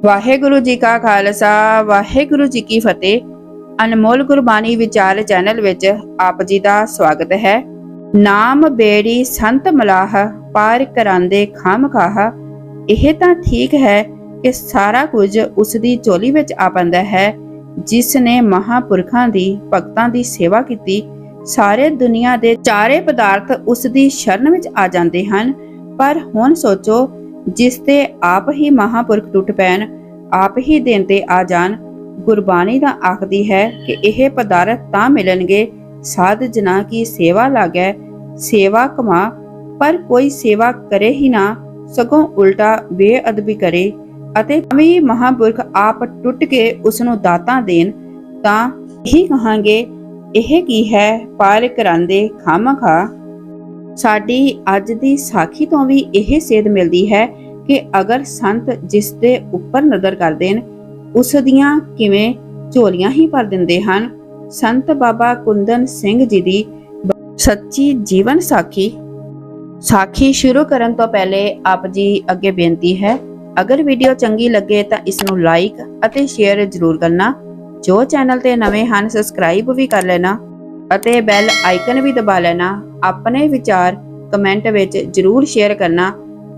ਵਾਹਿਗੁਰੂ ਜੀ ਕਾ ਖਾਲਸਾ ਵਾਹਿਗੁਰੂ ਜੀ ਕੀ ਫਤਿਹ। ਅਨਮੋਲ ਗੁਰਬਾਣੀ ਵਿਚਾਰ ਚੈਨਲ ਵਿੱਚ ਆਪ ਜੀ ਦਾ ਸਵਾਗਤ ਹੈ। ਨਾਮ ਬੇੜੀ ਸੰਤ ਮਲਾਹ ਪਾਰ ਕਰਾਂਦੇ ਖਾਮਖਾਹ। ਇਹ ਤਾਂ ਠੀਕ ਹੈ ਕਿ ਸਾਰਾ ਕੁਝ ਉਸ ਦੀ ਝੋਲੀ ਵਿੱਚ ਆ ਪੈਂਦਾ ਹੈ, ਜਿਸ ਨੇ ਮਹਾਪੁਰਖਾਂ ਦੀ ਭਗਤਾਂ ਦੀ ਸੇਵਾ ਕੀਤੀ। ਸਾਰੇ ਦੁਨੀਆ ਦੇ ਚਾਰੇ ਪਦਾਰਥ ਉਸ ਦੀ ਸ਼ਰਨ ਵਿੱਚ ਆ ਜਾਂਦੇ ਹਨ। ਪਰ ਹੁਣ ਸੋਚੋ, ਜਿਸ ਤੇ ਆਪ ਹੀ ਮਹਾਪੁਰਖ ਟੁੱਟ ਪੈਣ, ਆਪ ਹੀ ਦੇਣ ਤੇ ਆ ਜਾਣ। ਗੁਰਬਾਣੀ ਤਾਂ ਆਖਦੀ ਹੈ ਕਿ ਇਹ ਪਦਾਰਥ ਤਾਂ ਮਿਲਣਗੇ ਸਾਧ ਜਨਾਂ ਕੀ ਸੇਵਾ ਲਾਗੈ ਸੇਵਾ ਕਮਾ। ਪਰ ਕੋਈ ਸੇਵਾ ਕਰੇ ਹੀ ਨਾ, ਸਗੋਂ ਉਲਟਾ ਬੇਅਦਬੀ ਕਰੇ ਅਤੇ ਵੀ ਮਹਾਪੁਰਖ ਆਪ ਟੁੱਟ ਕੇ ਉਸ ਨੂੰ ਦਾਤਾਂ ਦੇਣ, ਤਾਂ ਇਹੀ ਕਹਾਂਗੇ ਇਹ ਕੀ ਹੈ ਪਾਰ ਕਰਾਂਦੇ ਖਾਮਖਾ। ਸਾਡੀ ਅੱਜ ਦੀ ਸਾਖੀ ਤੋਂ ਵੀ ਇਹ ਸੇਧ ਮਿਲਦੀ ਹੈ ਕਿ ਅਗਰ ਸੰਤ ਜਿਸ ਦੇ ਉੱਪਰ ਨਜ਼ਰ ਕਰਦੇ ਨੇ, ਉਸ ਦੀਆਂ ਕਿਵੇਂ ਝੋਲੀਆਂ ਹੀ ਭਰ ਦਿੰਦੇ ਹਨ। ਸੰਤ ਬਾਬਾ ਕੁੰਦਨ ਸਿੰਘ ਜੀ ਦੀ ਸੱਚੀ ਜੀਵਨ ਸਾਖੀ ਸ਼ੁਰੂ ਕਰਨ ਤੋਂ ਪਹਿਲੇ ਆਪ ਜੀ ਅੱਗੇ ਬੇਨਤੀ ਹੈ, ਅਗਰ ਵੀਡੀਓ ਚੰਗੀ ਲੱਗੇ ਤਾਂ ਇਸ ਨੂੰ ਲਾਈਕ ਅਤੇ ਸ਼ੇਅਰ ਜ਼ਰੂਰ ਕਰਨਾ। ਜੋ ਚੈਨਲ ਤੇ ਨਵੇਂ ਹਨ ਸਬਸਕ੍ਰਾਈਬ ਵੀ ਕਰ ਲੈਣਾ ਅਤੇ ਬੈਲ ਆਈਕਨ ਵੀ ਦਬਾ ਲੈਣਾ। ਆਪਣੇ ਵਿਚਾਰ ਕਮੈਂਟ ਵਿੱਚ ਜ਼ਰੂਰ ਸ਼ੇਅਰ ਕਰਨਾ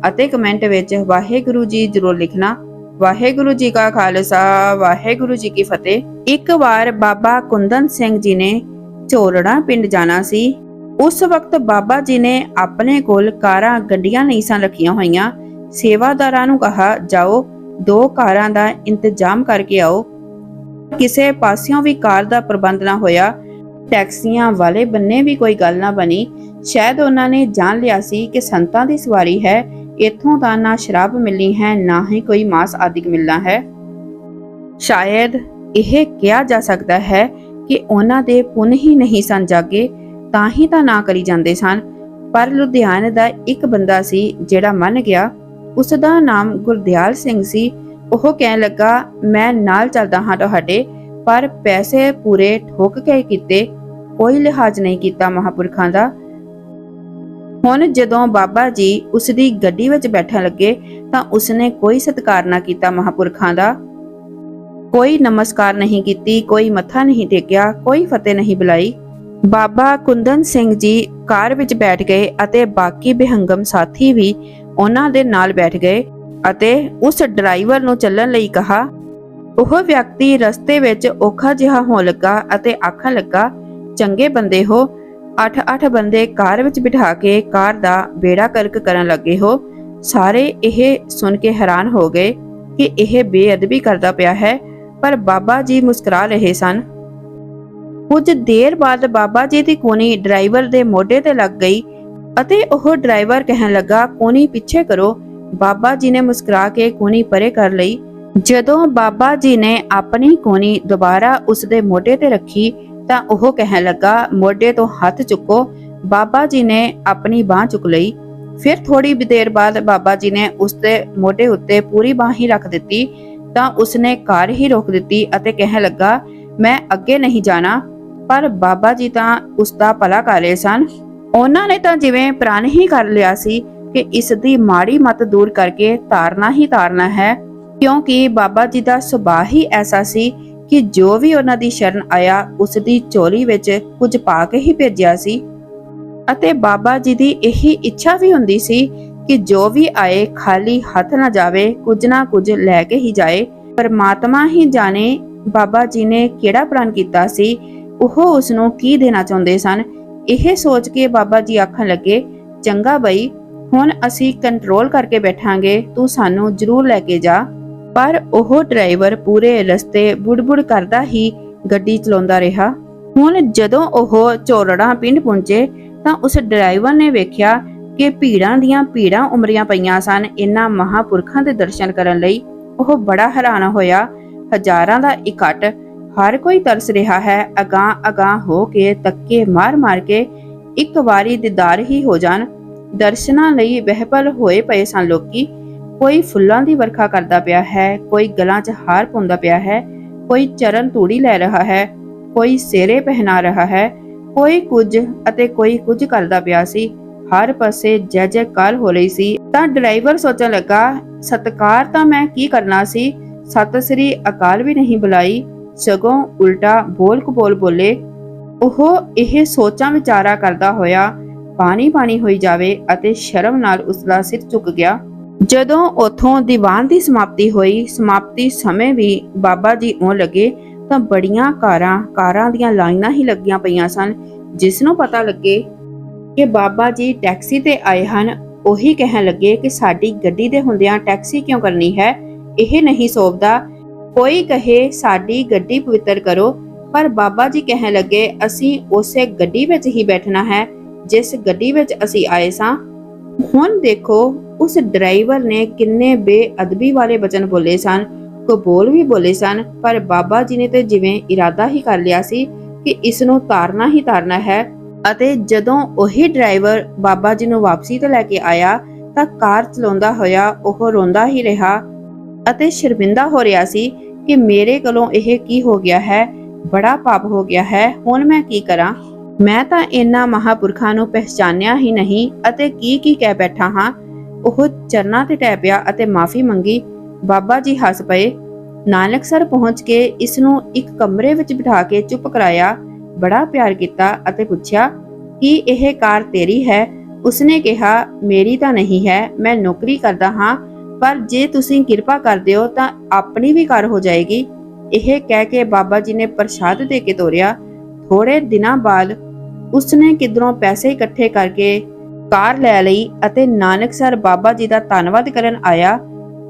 ਅਤੇ ਕਮੈਂਟ ਵਿੱਚ ਵਾਹਿਗੁਰੂ ਜੀ ਜ਼ਰੂਰ ਲਿਖਣਾ। ਵਾਹਿਗੁਰੂ ਜੀ ਕਾ ਖਾਲਸਾ ਵਾਹਿਗੁਰੂ ਜੀ ਕੀ ਫਤਿਹ। ਇੱਕ ਵਾਰ ਬਾਬਾ ਕੁੰਦਨ ਸਿੰਘ ਜੀ ਨੇ ਝੋਰੜਾ ਪਿੰਡ ਜਾਣਾ ਸੀ। ਉਸ ਵਕਤ ਬਾਬਾ ਜੀ ਨੇ ਆਪਣੇ ਕੋਲ ਕਾਰਾਂ ਗੱਡੀਆਂ ਨਹੀਂ ਸਨ ਰੱਖੀਆਂ ਹੋਈਆਂ। ਸੇਵਾਦਾਰਾਂ ਨੂੰ ਕਹਾ, ਜਾਓ 2 ਕਾਰਾਂ ਦਾ ਇੰਤਜ਼ਾਮ ਕਰਕੇ ਆਓ। ਕਿਸੇ ਪਾਸਿਓਂ ਵੀ ਕਾਰ ਦਾ ਪ੍ਰਬੰਧ ਨਾ ਹੋਇਆ। ਟੈਕਸੀਆਂ ਵਾਲੇ ਬੰਨੇ ਵੀ ਕੋਈ ਗੱਲ ਨਾ ਬਣੀ। ਸ਼ਾਇਦ ਉਹਨਾਂ ਨੇ ਜਾਣ ਲਿਆ ਸੀ ਕਿ ਸੰਤਾਂ ਦੀ ਸਵਾਰੀ ਹੈ, ਇੱਥੋਂ ਤਾਂ ਨਾ ਸ਼ਰਾਬ ਮਿਲਣੀ ਹੈ, ਨਾ ਹੀ ਕੋਈ ਮਾਸ ਆਦਿਕ ਮਿਲਣਾ ਹੈ। ਸ਼ਾਇਦ ਇਹ ਕਿਹਾ ਜਾ ਸਕਦਾ ਹੈ ਕਿ ਉਹਨਾਂ ਦੇ ਪੁੰਨ ਹੀ ਨਹੀਂ ਸਨ ਜਾਗੇ, ਤਾਂ ਹੀ ਤਾਂ ਨਾ ਕਰੀ ਜਾਂਦੇ ਸਨ। ਪਰ ਲੁਧਿਆਣੇ ਦਾ ਇੱਕ ਬੰਦਾ ਸੀ ਜਿਹੜਾ ਮੰਨ ਗਿਆ। ਉਸ ਦਾ ਨਾਮ ਗੁਰਦਿਆਲ ਸਿੰਘ ਸੀ। ਉਹ ਕਹਿਣ ਲੱਗਾ, ਮੈਂ ਨਾਲ ਚੱਲਦਾ ਹਾਂ ਤੁਹਾਡੇ, ਪਰ ਪੈਸੇ ਪੂਰੇ ਠੋਕ ਕੇ ਕੀਤੇ, ਕੋਈ ਲਿਹਾਜ਼ ਨਹੀਂ ਕੀਤਾ ਮਹਾਪੁਰਖਾਂ ਦਾ। ਹੁਣ ਜਦੋਂ ਬਾਬਾ ਜੀ ਉਸ ਦੀ ਗੱਡੀ ਵਿੱਚ ਬੈਠਣ ਲੱਗੇ ਤਾਂ ਉਸਨੇ ਕੋਈ ਸਤਿਕਾਰ ਨਾ ਕੀਤਾ ਮਹਾਪੁਰਖਾਂ ਦਾ। ਕੋਈ ਨਮਸਕਾਰ ਨਹੀਂ ਕੀਤੀ, ਕੋਈ ਮੱਥਾ ਨਹੀਂ ਟੇਕਿਆ, ਕੋਈ ਫਤਿਹ ਨਹੀਂ ਬੁਲਾਈ। ਬਾਬਾ ਕੁੰਦਨ ਸਿੰਘ ਜੀ ਕਾਰ ਵਿੱਚ ਬੈਠ ਗਏ ਅਤੇ ਬਾਕੀ ਬੇਹੰਗਮ ਸਾਥੀ ਵੀ ਉਹਨਾਂ ਦੇ ਨਾਲ ਬੈਠ ਗਏ ਅਤੇ ਉਸ ਡਰਾਈਵਰ ਨੂੰ ਚੱਲਣ ਲਈ ਕਹਾ। ਉਹ ਵਿਅਕਤੀ ਰਸਤੇ ਵਿੱਚ ਔਖਾ ਜਿਹਾ ਹੋਣ ਲੱਗਾ ਅਤੇ ਆਖਣ ਲੱਗਾ, ਚੰਗੇ ਬੰਦੇ ਹੋ, 8-8 ਬੰਦੇ ਕਾਰ ਵਿੱਚ ਬਿਠਾ ਕੇ ਕਾਰ ਦਾ ਬੇੜਾ ਕਰਕ ਕਰਨ ਲੱਗੇ ਹੋ। ਸਾਰੇ ਇਹ ਸੁਣ ਕੇ ਹੈਰਾਨ ਹੋ ਗਏ ਕਿ ਇਹ ਬੇਅਦਬੀ ਕਰਦਾ ਪਿਆ ਹੈ, ਪਰ ਬਾਬਾ ਜੀ ਮੁਸਕਰਾ ਰਹੇ ਸਨ। ਕੁਝ ਦੇਰ ਬਾਅਦ ਬਾਬਾ ਜੀ ਦੀ ਕੂਣੀ ਡਰਾਈਵਰ ਦੇ ਮੋਢੇ ਤੇ ਲੱਗ ਗਈ ਅਤੇ ਉਹ ਡਰਾਈਵਰ ਕਹਿਣ ਲੱਗਾ, ਕੂਣੀ ਪਿੱਛੇ ਕਰੋ। ਬਾਬਾ ਜੀ ਨੇ ਮੁਸਕਰਾ ਕੇ ਕੂਣੀ ਪਰੇ ਕਰ ਲਈ। ਜਦੋਂ ਬਾਬਾ ਜੀ ਨੇ ਆਪਣੀ ਕੂਣੀ ਦੁਬਾਰਾ ਉਸ ਦੇ ਮੋਢੇ ਤੇ ਰੱਖੀ ਤਾਂ ਉਹ ਕਹਿਣ ਲੱਗਾ, ਮੋਢੇ ਤੋਂ ਹੱਥ ਚੁੱਕੋ। ਬਾਬਾ ਜੀ ਨੇ ਆਪਣੀ ਬਾਹ ਚੁੱਕ ਲਈ। ਫਿਰ ਥੋੜੀ ਦੇਰ ਬਾਅਦ ਬਾਬਾ ਜੀ ਨੇ ਉਸ ਦੇ ਮੋਢੇ ਉੱਤੇ ਪੂਰੀ ਬਾਹ ਹੀ ਰੱਖ ਦਿੱਤੀ ਤਾਂ ਉਸਨੇ ਕਾਰ ਹੀ ਰੋਕ ਦਿੱਤੀ ਅਤੇ ਕਹਿਣ ਲੱਗਾ, ਮੈਂ ਅੱਗੇ ਨਹੀਂ ਜਾਣਾ। ਪਰ ਬਾਬਾ ਜੀ ਤਾਂ ਉਸ ਦਾ ਭਲਾ ਕਰ ਰਹੇ ਸਨ। ਉਹਨਾਂ ਨੇ ਤਾਂ ਜਿਵੇਂ ਪ੍ਰਣ ਹੀ ਕਰ ਲਿਆ ਸੀ ਕਿ ਇਸ ਦੀ ਮਾੜੀ ਮੱਤ ਦੂਰ ਕਰਕੇ ਤਾਰਨਾ ਹੀ ਤਾਰਨਾ ਹੈ, ਕਿਉਂਕਿ ਬਾਬਾ ਜੀ ਦਾ ਸੁਭਾਅ ਹੀ ਐਸਾ ਸੀ ਕਿ ਜੋ ਵੀ ਉਹਨਾਂ ਦੀ ਸ਼ਰਨ ਆਇਆ ਉਸ ਦੀ ਝੋਲੀ ਵਿੱਚ ਕੁਝ ਪਾ ਕੇ ਹੀ ਭੇਜਿਆ ਸੀ। ਅਤੇ ਬਾਬਾ ਜੀ ਦੀ ਇਹੀ ਇੱਛਾ ਵੀ ਹੁੰਦੀ ਸੀ ਕਿ ਜੋ ਵੀ ਆਏ ਖਾਲੀ ਹੱਥ ਨਾ ਜਾਵੇ, ਕੁਝ ਨਾ ਕੁਝ ਲੈ ਕੇ ਹੀ ਜਾਏ। ਪਰਮਾਤਮਾ ਹੀ ਜਾਣੇ ਬਾਬਾ ਜੀ ਨੇ ਕਿਹੜਾ ਪ੍ਰਣ ਕੀਤਾ ਸੀ, ਉਹ ਉਸ ਨੂੰ ਕੀ ਦੇਣਾ ਚਾਹੁੰਦੇ ਸਨ। ਇਹ ਸੋਚ ਕੇ ਬਾਬਾ ਜੀ ਆਖਣ ਲੱਗੇ, ਚੰਗਾ ਬਈ, ਹੁਣ ਅਸੀਂ ਕੰਟਰੋਲ ਕਰਕੇ ਬੈਠਾਂਗੇ, ਤੂੰ ਸਾਨੂੰ ਜ਼ਰੂਰ ਲੈ ਕੇ ਜਾ। ਪਰ ਉਹ ਡਰਾਈਵਰ ਪੂਰੇ ਰਸਤੇ ਬੁੜਬੁੜ ਕਰਦਾ ਹੀ ਗੱਡੀ ਚਲਾਉਂਦਾ ਰਿਹਾ। ਹੁਣ ਜਦੋਂ ਉਹ ਝੋਰੜਾ ਪਿੰਡ ਪਹੁੰਚੇ ਤਾਂ ਉਸ ਡਰਾਈਵਰ ਨੇ ਵੇਖਿਆ ਕਿ ਭੀੜਾਂ ਦੀਆਂ ਭੀੜਾਂ ਉਮਰੀਆਂ ਪਈਆਂ ਸਨ ਇਹਨਾਂ ਮਹਾਪੁਰਖਾਂ ਦੇ ਦਰਸ਼ਨ ਕਰਨ ਲਈ। ਉਹ ਬੜਾ ਹੈਰਾਨ ਹੋਇਆ। ਹਜ਼ਾਰਾਂ ਦਾ ਇਕੱਠ, ਹਰ ਕੋਈ ਤਰਸ ਰਿਹਾ ਹੈ ਅਗਾਂਹ ਹੋ ਕੇ ਧੱਕੇ ਮਾਰ ਕੇ ਇੱਕ ਵਾਰੀ ਦੀਦਾਰ ਹੀ ਹੋ ਜਾਣ। ਦਰਸ਼ਨਾਂ ਲਈ ਬਹਿਬਲ ਹੋਏ ਪਏ ਸਨ ਲੋਕੀ। ਕੋਈ ਫੁੱਲਾਂ ਦੀ ਵਰਖਾ ਕਰਦਾ ਪਿਆ ਹੈ, ਕੋਈ ਗਲਾਂ 'ਚ ਹਾਰ ਪਾਉਂਦਾ ਪਿਆ ਹੈ, ਕੋਈ ਚਰਨ ਧੂੜੀ ਲੈ ਰਿਹਾ ਹੈ, ਕੋਈ ਸਿਰੇ ਪਹਿਨਾ ਰਿਹਾ ਹੈ, ਕੋਈ ਕੁਝ ਅਤੇ ਕੋਈ ਕੁਝ ਕਰਦਾ ਪਿਆ ਸੀ। ਹਰ ਪਾਸੇ ਜੈ ਜੈਕਾਰ ਹੋ ਰਹੀ ਸੀ। ਤਾਂ ਡਰਾਈਵਰ ਸੋਚਣ ਲੱਗਾ, ਸਤਕਾਰ ਤਾਂ ਮੈਂ ਕੀ ਕਰਨਾ ਸੀ, ਸਤਿ ਸ੍ਰੀ ਅਕਾਲ ਵੀ ਨਹੀਂ ਬੁਲਾਈ, ਸਗੋਂ ਉਲਟਾ ਬੋਲ ਕਬੋਲ ਬੋਲੇ। ਉਹ ਇਹ ਸੋਚਾਂ ਵਿਚਾਰਾ ਕਰਦਾ ਹੋਇਆ ਪਾਣੀ ਪਾਣੀ ਹੋਈ ਜਾਵੇ ਅਤੇ ਸ਼ਰਮ ਨਾਲ ਉਸਦਾ ਸਿਰ ਝੁਕ ਗਿਆ। ਜਦੋਂ ਉਥੋਂ ਦੀਵਾਨ ਦੀ ਸਮਾਪਤੀ ਹੋਈ, ਸਮਾਪਤੀ ਸਮੇਂ ਵੀ ਬਾਬਾ ਜੀ ਆਉਣ ਲੱਗੇ ਤਾਂ ਬੜੀਆਂ ਕਾਰਾਂ ਦੀਆਂ ਲਾਈਨਾਂ ਹੀ ਲੱਗੀਆਂ ਪਈਆਂ ਸਨ। ਜਿਸ ਨੂੰ ਪਤਾ ਲੱਗੇ ਕਿ ਬਾਬਾ ਜੀ ਟੈਕਸੀ ਤੇ ਆਏ ਹਨ, ਉਹੀ ਕਹਿਣ ਲੱਗੇ ਕਿ ਸਾਡੀ ਗੱਡੀ ਦੇ ਹੁੰਦਿਆਂ ਟੈਕਸੀ ਕਿਉਂ ਕਰਨੀ ਹੈ, ਇਹ ਨਹੀਂ ਸੋਭਦਾ। ਕੋਈ ਕਹੇ ਸਾਡੀ ਗੱਡੀ ਪਵਿੱਤਰ ਕਰੋ, ਪਰ ਬਾਬਾ ਜੀ ਕਹਿਣ ਲੱਗੇ ਅਸੀਂ ਉਸੇ ਗੱਡੀ ਵਿੱਚ ਹੀ ਬੈਠਣਾ ਹੈ ਜਿਸ ਗੱਡੀ ਵਿੱਚ ਅਸੀਂ ਆਏ ਸਾਂ। ਹੁਣ ਦੇਖੋ ਉਸ ਡਰਾਈਵਰ ਨੇ ਕਿੰਨੇ ਬੇਅਦਬੀ ਵਾਲੇ ਬਚਨ ਬੋਲੇ ਸਨ, ਕਬੋਲ ਵੀ ਬੋਲੇ ਸਨ, ਪਰ ਬਾਬਾ ਜੀ ਨੇ ਤੇ ਜਿਵੇਂ ਇਰਾਦਾ ਹੀ ਕਰ ਲਿਆ ਸੀ ਕਿ ਇਸ ਨੂੰ ਤਾਰਨਾ ਹੀ ਤਾਰਨਾ ਹੈ। ਅਤੇ ਜਦੋਂ ਉਹੀ ਡਰਾਈਵਰ ਬਾਬਾ ਜੀ ਨੂੰ ਵਾਪਸੀ ਤੇ ਲੈ ਕੇ ਆਇਆ ਤਾਂ ਕਾਰ ਚਲਾਉਂਦਾ ਹੋਇਆ ਉਹ ਰੋਂਦਾ ਹੀ ਰਿਹਾ ਅਤੇ ਸ਼ਰਮਿੰਦਾ ਹੋ ਰਿਹਾ ਸੀ ਕਿ ਮੇਰੇ ਕੋਲੋਂ ਇਹ ਕੀ ਹੋ ਗਿਆ ਹੈ, ਬੜਾ ਪਾਪ ਹੋ ਗਿਆ ਹੈ, ਹੁਣ ਮੈਂ ਕੀ ਕਰਾਂ। ਮੈਂ ਤਾਂ ਇਹਨਾਂ ਮਹਾਪੁਰਖਾਂ ਨੂੰ ਪਹਿਚਾਨਿਆ ਹੀ ਨਹੀਂ ਅਤੇ ਕੀ ਕਹਿ ਬੈਠਾ ਹਾਂ। ਉਹ ਚਰਨਾਂ ਤੇ ਟਹਿ ਪਿਆ ਅਤੇ ਮਾਫੀ ਮੰਗੀ। ਬਾਬਾ ਜੀ ਹੱਸ ਪਏ। ਨਾਨਕਸਰ ਪਹੁੰਚ ਕੇ ਇਸ ਨੂੰ ਇੱਕ ਕਮਰੇ ਵਿੱਚ ਬਿਠਾ ਕੇ ਚੁੱਪ ਕਰਾਇਆ, ਬੜਾ ਪਿਆਰ ਕੀਤਾ ਅਤੇ ਪੁੱਛਿਆ ਕਿ ਇਹ ਕਾਰ ਤੇਰੀ ਹੈ। ਉਸਨੇ ਕਿਹਾ ਮੇਰੀ ਤਾਂ ਨਹੀਂ ਹੈ, ਮੈਂ ਨੌਕਰੀ ਕਰਦਾ ਹਾਂ, ਪਰ ਜੇ ਤੁਸੀਂ ਕਿਰਪਾ ਕਰਦੇ ਹੋ ਤਾਂ ਆਪਣੀ ਵੀ ਕਾਰ ਹੋ ਜਾਏਗੀ। ਇਹ ਕਹਿ ਕੇ ਬਾਬਾ ਜੀ ਨੇ ਪ੍ਰਸ਼ਾਦ ਦੇ ਕੇ ਤੋਰਿਆ। ਥੋੜੇ ਦਿਨਾਂ ਬਾਅਦ ਉਸਨੇ ਕਿਧਰੋਂ ਪੈਸੇ ਇਕੱਠੇ ਕਰਕੇ ਕਾਰ ਲੈ ਲਈ ਅਤੇ ਨਾਨਕਸਰ ਬਾਬਾ ਜੀ ਦਾ ਧੰਨਵਾਦ ਕਰਨ ਆਇਆ।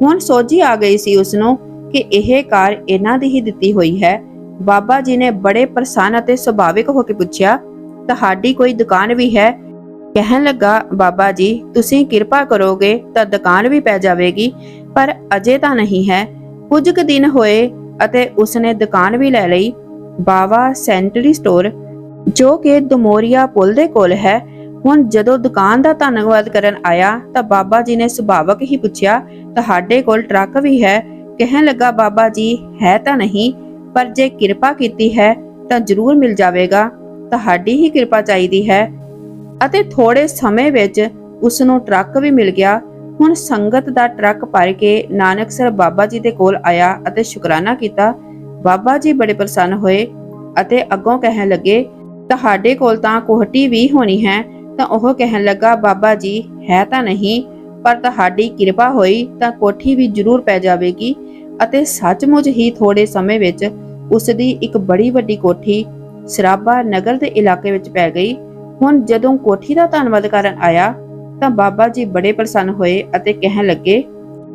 ਹੁਣ ਸੋਝੀ ਆ ਗਈ ਸੀ ਉਸਨੂੰ ਕਿ ਇਹ ਕਾਰ ਇਹਨਾਂ ਦੀ ਹੀ ਦਿੱਤੀ ਹੋਈ ਹੈ। ਬਾਬਾ ਜੀ ਨੇ ਬੜੇ ਪ੍ਰਸੰਨ ਅਤੇ ਸੁਭਾਵਿਕ ਹੋ ਕੇ ਪੁੱਛਿਆ, ਤੁਹਾਡੀ ਕੋਈ ਦੁਕਾਨ ਵੀ ਹੈ? ਕਹਿਣ ਲੱਗਾ, ਬਾਬਾ ਜੀ ਤੁਸੀਂ ਕਿਰਪਾ ਕਰੋਗੇ ਤਾਂ ਦੁਕਾਨ ਵੀ ਪੈ ਜਾਵੇਗੀ, ਪਰ ਅਜੇ ਤਾਂ ਨਹੀਂ ਹੈ। ਕੁਝ ਕੁ ਦਿਨ ਹੋਏ ਅਤੇ ਉਸਨੇ ਦੁਕਾਨ ਵੀ ਲੈ ਲਈ, ਬਾਵਾ ਸੈਂਟਰੀ ਸਟੋਰ, ਜੋ ਕਿ ਦਮੋਰੀਆ ਪੁਲ ਦੇ ਕੋਲ ਹੈ। ਹੁਣ ਜਦੋਂ ਦੁਕਾਨ ਦਾ ਧੰਨਵਾਦ ਕਰਨ ਆਇਆ ਤਾਂ ਬਾਬਾ ਜੀ ਨੇ ਸੁਭਾਵਕ ਹੀ ਪੁੱਛਿਆ, ਤੁਹਾਡੇ ਕੋਲ ਟਰੱਕ ਵੀ ਹੈ? ਕਹਿਣ ਲੱਗਾ, ਬਾਬਾ ਜੀ ਹੈ ਤਾਂ ਨਹੀਂ, ਪਰ ਜੇ ਕਿਰਪਾ ਕੀਤੀ ਹੈ ਤਾਂ ਜ਼ਰੂਰ ਮਿਲ ਜਾਵੇਗਾ, ਤੁਹਾਡੀ ਹੀ ਕਿਰਪਾ ਚਾਹੀਦੀ ਹੈ। ਅਤੇ ਥੋੜੇ ਸਮੇਂ ਵਿੱਚ ਉਸ ਨੂੰ ਟਰੱਕ ਵੀ ਮਿਲ ਗਿਆ। ਹੁਣ ਸੰਗਤ ਦਾ ਟਰੱਕ ਭਰ ਕੇ ਨਾਨਕਸਰ ਬਾਬਾ ਜੀ ਦੇ ਕੋਲ ਆਇਆ ਅਤੇ ਸ਼ੁਕਰਾਨਾ ਕੀਤਾ। ਬਾਬਾ ਜੀ ਬੜੇ ਪ੍ਰਸੰਨ ਹੋਏ ਅਤੇ ਅੱਗੋਂ ਕਹਿਣ ਲੱਗੇ, ਤੁਹਾਡੇ ਕੋਲ ਤਾਂ ਕੋਠੀ ਵੀ ਹੋਣੀ ਹੈ। ਤਾਂ ਉਹ ਕਹਿਣ ਲੱਗਾ, ਬਾਬਾ ਜੀ ਹੈ ਤਾਂ ਨਹੀਂ, ਪਰ ਤੁਹਾਡੀ ਕਿਰਪਾ ਹੋਈ ਤਾਂ ਕੋਠੀ ਵੀ ਜ਼ਰੂਰ ਪੈ ਜਾਵੇਗੀ। ਅਤੇ ਸੱਚਮੁੱਚ ਹੀ ਥੋੜੇ ਸਮੇਂ ਵਿੱਚ ਉਸ ਦੀ ਇੱਕ ਬੜੀ ਵੱਡੀ ਕੋਠੀ ਸਰਾਭਾ ਨਗਰ ਦੇ ਇਲਾਕੇ ਵਿੱਚ ਪੈ ਗਈ। ਹੁਣ ਜਦੋਂ ਕੋਠੀ ਦਾ ਧੰਨਵਾਦ ਕਰਨ ਆਇਆ ਤਾਂ ਬਾਬਾ ਜੀ ਬੜੇ ਪ੍ਰਸੰਨ ਹੋਏ ਅਤੇ ਕਹਿਣ ਲੱਗੇ,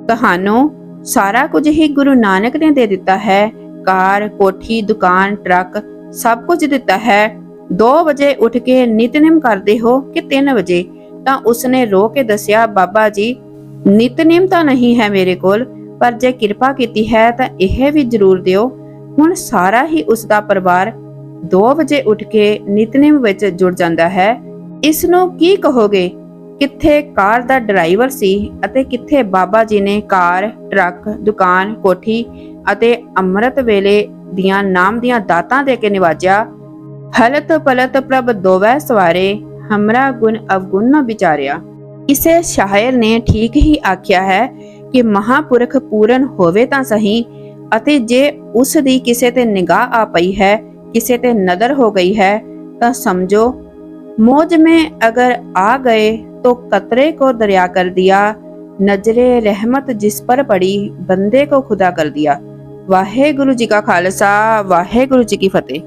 ਤੁਹਾਨੂੰ ਸਾਰਾ ਕੁਝ ਹੀ ਗੁਰੂ ਨਾਨਕ ਨੇ ਦੇ ਦਿੱਤਾ ਹੈ, ਕਾਰ, ਕੋਠੀ, ਦੁਕਾਨ, ਟਰੱਕ, ਸਭ ਕੁਝ ਦਿੱਤਾ ਹੈ। 2 ਵਜੇ ਉੱਠ ਕੇ ਨਿਤਨੇਮ ਕਰਦੇ ਹੋ ਕਿ 3 ਵਜੇ? ਤਾਂ ਉਸਨੇ ਰੋ ਕੇ ਦੱਸਿਆ, ਬਾਬਾ ਜੀ ਨਿਤਨੇਮ ਤਾਂ ਨਹੀਂ ਹੈ ਮੇਰੇ ਕੋਲ, ਪਰ ਜੇ ਕਿਰਪਾ ਕੀਤੀ ਹੈ ਤਾਂ ਇਹ ਵੀ ਜ਼ਰੂਰ ਦਿਓ। ਹੁਣ ਸਾਰਾ ਹੀ ਉਸ ਦਾ ਪਰਿਵਾਰ 2 ਵਜੇ ਉੱਠ ਕੇ ਨਿਤਨੇਮ ਵਿੱਚ ਜੁੜ ਜਾਂਦਾ ਹੈ। ਇਸ ਨੂੰ ਕੀ ਕਹੋਗੇ? ਕਿੱਥੇ ਕਾਰ ਦਾ ਡਰਾਈਵਰ ਸੀ ਅਤੇ ਕਿੱਥੇ ਬਾਬਾ ਜੀ ਨੇ ਕਾਰ, ਟਰੱਕ, ਦੁਕਾਨ, ਕੋਠੀ ਅਤੇ ਅੰਮ੍ਰਿਤ ਵੇਲੇ ਦੀਆਂ ਨਾਮ ਦੀਆਂ ਦਾਤਾਂ ਦੇ ਕੇ ਨਿਵਾਜਿਆ। ਹਲਤ ਪਲਤ ਪ੍ਰਭ ਦੋਵੈ ਸਵਾਰੇ, ਹਮਰਾ ਗੁਣ ਅਵਗੁਣ ਨ ਵਿਚਾਰਿਆ। ਕਿਸੇ ਸ਼ਾਇਰ ਨੇ ਠੀਕ ਹੀ ਆਖਿਆ ਹੈ ਕਿ ਮਹਾਪੁਰਖ ਪੂਰਨ ਹੋਵੇ ਤਾਂ ਸਹੀ, ਅਤੇ ਜੇ ਉਸ ਦੀ ਕਿਸੇ ਤੇ ਨਿਗਾਹ ਆ ਪਈ ਹੈ, ਕਿਸੇ ਤੇ ਨਜ਼ਰ ਹੋ ਗਈ ਹੈ, ਤਾਂ ਸਮਝੋ मौज में अगर आ गए तो कतरे को दरिया कर दिया, नजरे रहमत जिस पर पड़ी बंदे को खुदा कर दिया। वाहे गुरु जी का खालसा, वाहे गुरु जी की फतेह।